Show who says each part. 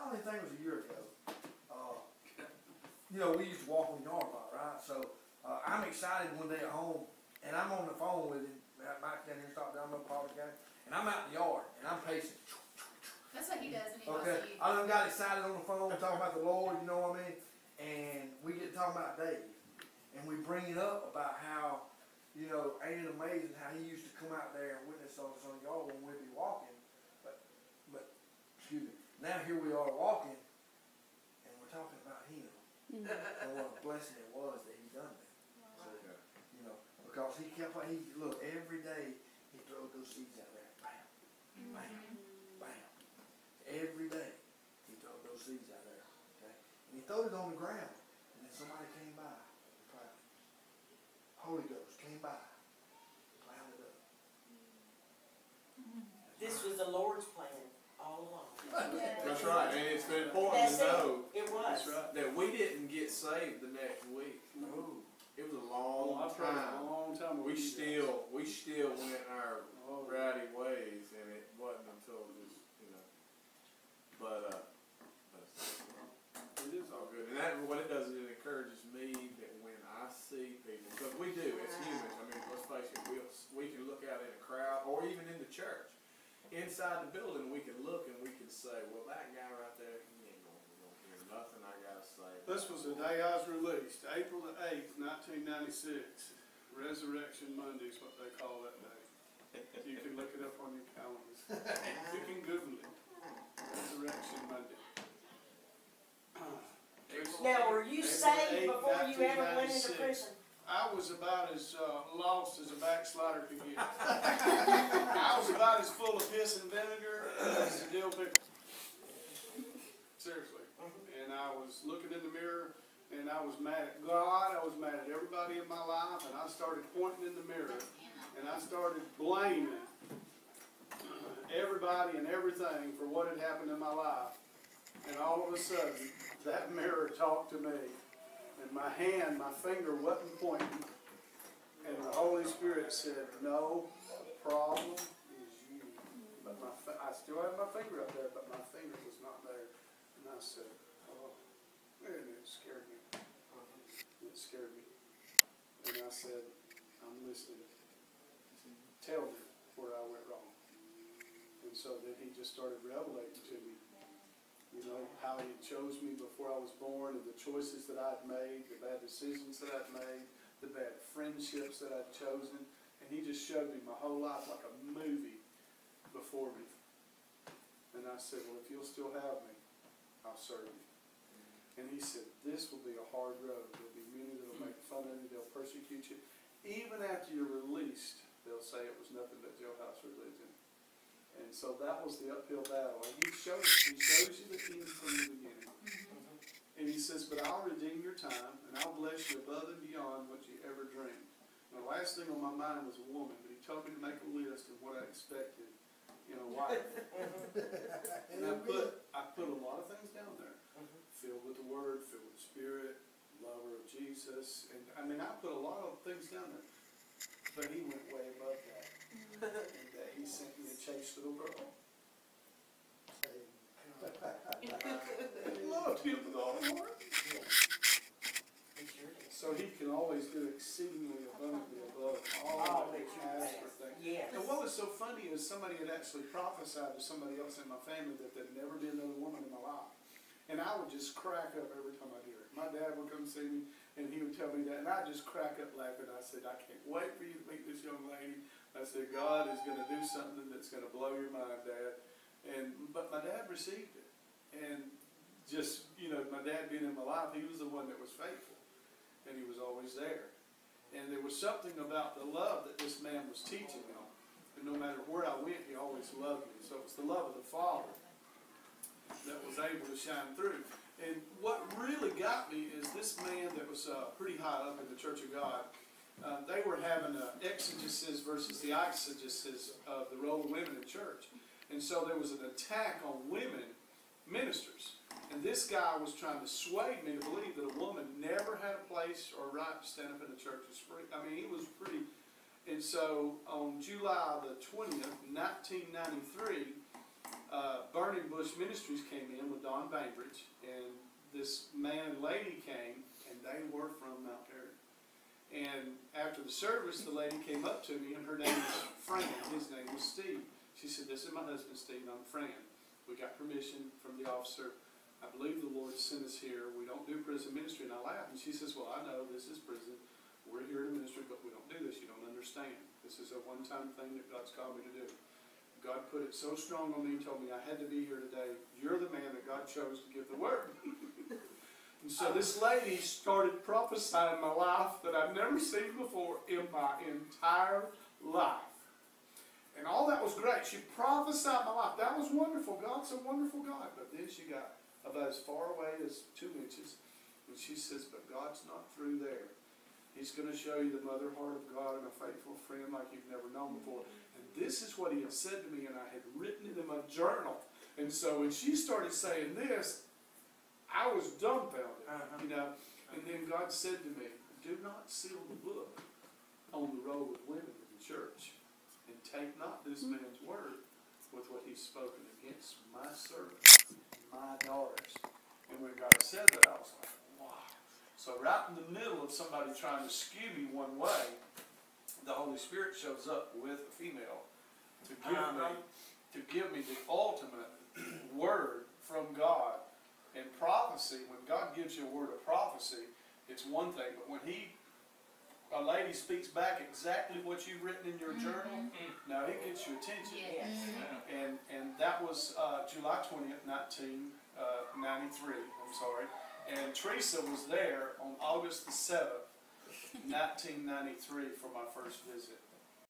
Speaker 1: don't even think it was a year ago. You know, we used to walk on the yard a lot, right? So I'm excited one day at home, and I'm on the phone with him. Mike down here, stop down in Pollock County, and I'm out in the yard, and I'm pacing.
Speaker 2: That's what he does when he wants
Speaker 1: Okay,
Speaker 2: you.
Speaker 1: I done got excited on the phone talking about the Lord, you know what I mean? And we get talking about Dave, and we bring it up about how, you know, ain't it amazing how he used to come out there and witness on the yard when we'd be walking, but excuse me, now here we are walking, and we're talking about him, and what a blessing it was that he done that. So, you know, because he kept, look, every day he throwed those seeds out there, bam, bam, bam. Every day he throwed those seeds out there, okay? And he throwed it on the ground, and then somebody came by and plowed it. Holy Ghost came by, plowed it up.
Speaker 3: This was the Lord's plan all along.
Speaker 4: That's right, and it's been important to know
Speaker 3: It was.
Speaker 4: that's right, that we didn't get saved the next week.
Speaker 1: No.
Speaker 4: It was a long time. We still went our rowdy ways, and it wasn't until just, you know. But it is all good, and that what it does is it encourages me that when I see people, because we do as humans. I mean, let's face it, we can look out in a crowd or even in the church, inside the building. We can look and we can say, well, that guy right there, he ain't gonna hear nothing I gotta say.
Speaker 5: This was the day I was released, April the 8th, 1996. Resurrection Monday is what they call that day. You can look it up on your calendars. You can Google it. Resurrection Monday.
Speaker 3: Now, were you saved before you ever went into prison?
Speaker 5: I was about as lost as a backslider could get. I was about as full of piss and vinegar as a dill pickle. Seriously. And I was looking in the mirror, and I was mad at God, I was mad at everybody in my life, and I started pointing in the mirror, and I started blaming everybody and everything for what had happened in my life. And all of a sudden, that mirror talked to me, and my finger wasn't pointing, and the Holy Spirit said, no, the problem is you. But I still had my finger up there, but my finger was not there. And I said, oh, and it scared me. It scared me. And I said, I'm listening. Tell me where I went wrong. And so then he just started revelating to me, you know, how he chose me before I was born, and the choices that I'd made, the bad decisions that I'd made, the bad friendships that I'd chosen. And he just showed me my whole life like a movie before me. And I said, well, if you'll still have me, I'll serve you. And he said, this will be a hard road. There'll be many that will make fun of you. They'll persecute you. Even after you're released, they'll say it was nothing but jailhouse religion. And so that was the uphill battle. And he shows you the end from the beginning. And he says, but I'll redeem your time, and I'll bless you above and beyond what you ever dreamed. And the last thing on my mind was a woman, but he told me to make a list of what I expected in a wife. And I put a lot of things down there. Filled with the Word, filled with the Spirit, lover of Jesus. And I mean, I put a lot of things down there. But he went way above that. And he sent me a chaste little girl. Loved him with all the heart. So he can always do exceedingly abundantly above all that you ask for things.
Speaker 3: Yes.
Speaker 5: And what was so funny is somebody had actually prophesied to somebody else in my family that there'd never be another woman in my life. And I would just crack up every time I hear it. My dad would come see me, and he would tell me that, and I'd just crack up laughing. I said, I can't wait for you to meet this young lady. I said, God is going to do something that's going to blow your mind, Dad. But my dad received it. And just, you know, my dad being in my life, he was the one that was faithful. And he was always there. And there was something about the love that this man was teaching me on. And no matter where I went, he always loved me. So it was the love of the Father that was able to shine through. And what really got me is this man that was pretty high up in the Church of God. They were having exegesis versus the eisegesis of the role of women in church. And so there was an attack on women ministers. And this guy was trying to sway me to believe that a woman never had a place or right to stand up in the church. I mean, he was pretty. And so on July the 20th, 1993, Burning Bush Ministries came in with Don Bainbridge, and this man and lady came, and they were from Mount Terry. And after the service, the lady came up to me, and her name was Fran. His name was Steve. She said, "This is my husband, Steve, and I'm Fran. We got permission from the officer. I believe the Lord sent us here. We don't do prison ministry." And I laughed. And she says, "Well, I know this is prison. We're here to ministry, but we don't do this. You don't understand. This is a one-time thing that God's called me to do. God put it so strong on me and told me I had to be here today. You're the man that God chose to give the word." And so this lady started prophesying my life that I've never seen before in my entire life. And all that was great. She prophesied my life. That was wonderful. God's a wonderful God. But then she got about as far away as 2 inches. And she says, "But God's not through there. He's going to show you the mother heart of God and a faithful friend like you've never known before." And this is what he had said to me, and I had written it in my journal. And so when she started saying this, I was dumbfounded, you know. And then God said to me, "Do not seal the book on the roll of women in the church, and take not this man's word with what he's spoken against my servants, my daughters." And when God said that, I was like, wow. So right in the middle of somebody trying to skew me one way, the Holy Spirit shows up with a female to give me the ultimate word from God. And prophecy, when God gives you a word of prophecy, it's one thing, but when a lady speaks back exactly what you've written in your journal, now it gets your attention.
Speaker 2: Yes.
Speaker 5: And that was July 20th, 1993, I'm sorry. And Teresa was there on August the 7th, 1993 for my first visit.